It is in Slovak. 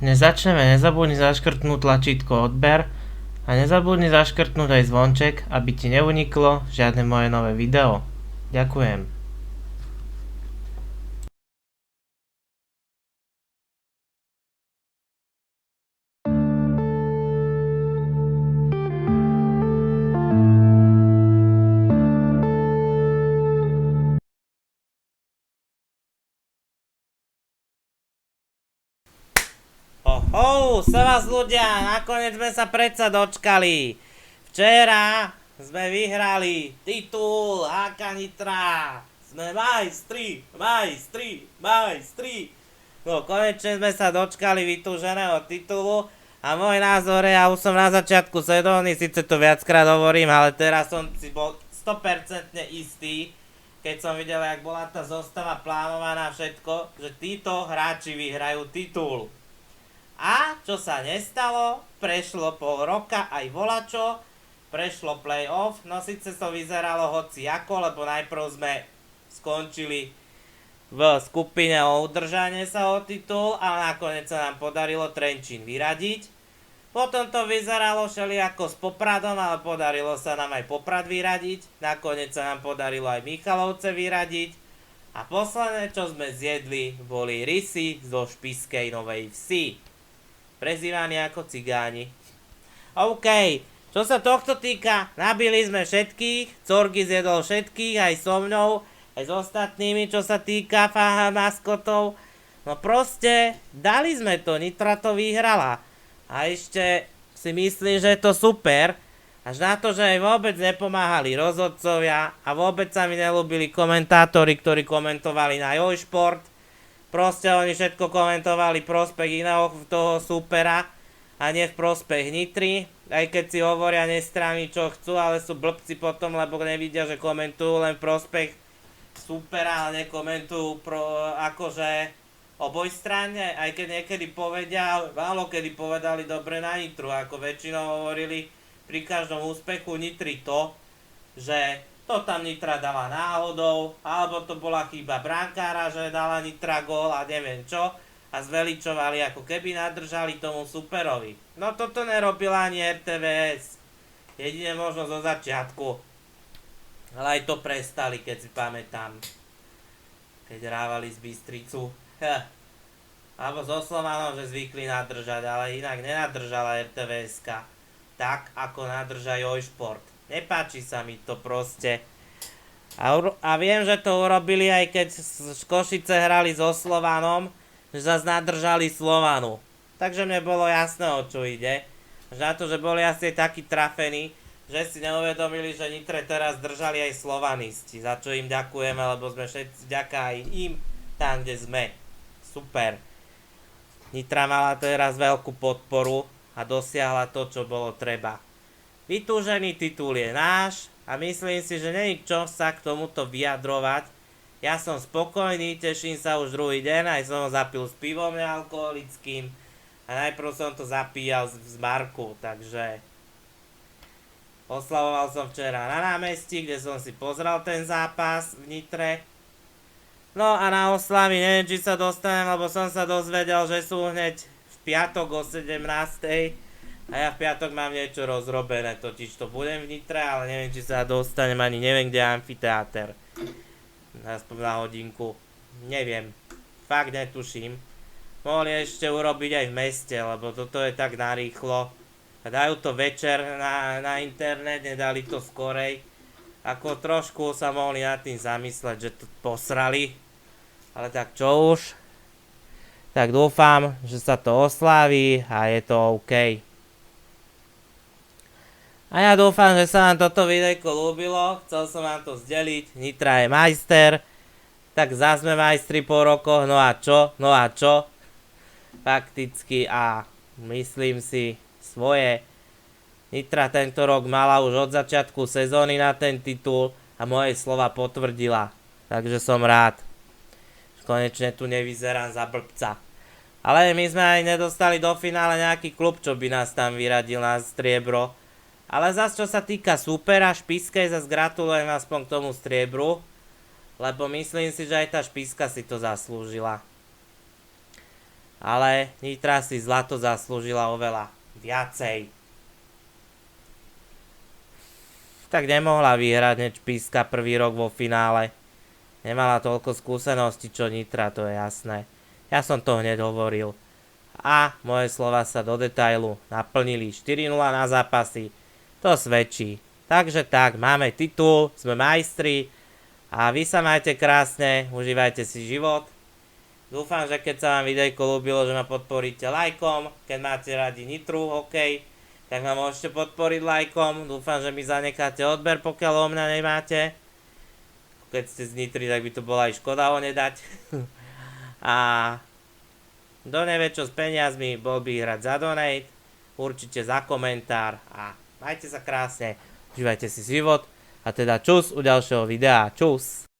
Než začneme, nezabudni zaškrtnúť tlačítko odber a nezabudni zaškrtnúť aj zvonček, aby ti neuniklo žiadne moje nové video. Ďakujem. Sa vás ľudia, nakoniec sme sa predsa dočkali. Včera sme vyhrali titul HK Nitra. Sme majstri. No konečne sme sa dočkali vytúženého titulu a môj názor je, ja už som na začiatku sezóny, síce to viackrát hovorím, ale teraz som si bol 100% istý, keď som videl, jak bola tá zostava plánovaná všetko, že títo hráči vyhrajú titul. A čo sa nestalo, prešlo pol roka aj volačo, prešlo playoff, no síce to vyzeralo hoci ako, lebo najprv sme skončili v skupine o udržanie sa o titul a nakoniec sa nám podarilo Trenčín vyradiť. Potom to vyzeralo všelijako s Popradom, ale podarilo sa nám aj Poprad vyradiť, nakoniec sa nám podarilo aj Michalovce vyradiť a posledné, čo sme zjedli, boli rysy zo Spišskej Novej Vsi, prezývaní ako cigáni. OK, čo sa tohto týka, nabili sme všetkých, Corgi zjedol všetkých, aj so mnou, aj s ostatnými, čo sa týka maskotov. No proste, dali sme to, Nitra to vyhrala. A ešte si myslím, že je to super, až na to, že aj vôbec nepomáhali rozhodcovia a vôbec sa mi nelúbili komentátori, ktorí komentovali na Jojšport. Proste oni všetko komentovali prospech iného toho supera a nie v prospech Nitry. Aj keď si hovoria nestranní čo chcú, ale sú blbci potom, lebo nevidia, že komentujú len prospech supera, ale nekomentujú akože obojstranne. Aj keď niekedy povedia, málo kedy povedali dobre na Nitru, ako väčšinou hovorili pri každom úspechu Nitry to, že to tam Nitra dala náhodou, alebo to bola chyba brankára, že dala Nitra gól a neviem čo, a zveličovali, ako keby nadržali tomu superovi. No toto nerobila ani RTVS, jedine možno zo začiatku, ale aj to prestali, keď si pamätám, keď hrávali z Bystricu, alebo so Slovanom, že zvykli nadržať, ale inak nenadržala RTVS-ka, tak ako nadrža Jojšport. Nepáči sa mi to proste. A viem, že to urobili aj keď Košice hrali so Slovanom, že zase nadržali Slovanu. Takže mne bolo jasné, o čo ide. Za to, že boli asi takí trafení, že si neuvedomili, že Nitre teraz držali aj slovanisti. Za čo im ďakujeme, lebo sme všetci vďaka aj im tam, kde sme. Super. Nitra mala teraz veľkú podporu a dosiahla to, čo bolo treba. Vytúžený titul je náš a myslím si, že není čo sa k tomuto vyjadrovať. Ja som spokojný, teším sa už druhý deň, aj som ho zapil s pivom nealkoholickým a najprv som to zapíjal z Marku, takže oslavoval som včera na námestí, kde som si pozrel ten zápas v Nitre. No a na oslavy neviem, či sa dostanem, lebo som sa dozvedel, že sú hneď v piatok o 17:00. A ja v piatok mám niečo rozrobené, totiž to budem v Nitre, ale neviem, či sa dostanem, ani neviem, kde je amfiteáter. Aspoň na hodinku. Neviem. Fakt netuším. Mohli ešte urobiť aj v meste, lebo toto je tak narýchlo. A dajú to večer na internet, nedali to skorej. Ako trošku sa mohli nad tým zamysleť, že to posrali. Ale tak čo už. Tak dúfam, že sa to osláví a je to OK. A ja dúfam, že sa vám toto videjko ľúbilo, chcel som vám to zdeliť, Nitra je majster, tak zase sme majstri po rokoch, no a čo, fakticky a myslím si svoje. Nitra tento rok mala už od začiatku sezóny na ten titul a moje slova potvrdila, takže som rád. Konečne tu nevyzerám za blbca. Ale my sme aj nedostali do finále nejaký klub, čo by nás tam vyradil na striebro. Ale zase čo sa týka supera Spišskej, zase gratulujem aspoň k tomu striebru, lebo myslím si, že aj tá Spišska si to zaslúžila. ale Nitra si zlato zaslúžila oveľa viacej. Tak nemohla vyhrať hneď Píska prvý rok vo finále. Nemala toľko skúseností, čo Nitra, to je jasné. Ja som to hneď hovoril. A moje slova sa do detailu naplnili. 4-0 na zápasy. To svedčí. Takže tak, máme titul, sme majstri. A vy sa majte krásne, užívajte si život. Dúfam, že keď sa vám videjko ľúbilo, že ma podporíte lajkom. Keď máte radi Nitru, OK, tak ma môžete podporiť lajkom. Dúfam, že mi zanecháte odber, pokiaľ o mňa nemáte. Keď ste z Nitry, tak by to bola aj škoda ho nedať. A kto nevie čo s peniazmi, bol by hrať za donate, určite za komentár a majte sa krásne, užívajte si život a teda čus u ďalšieho videa, čus.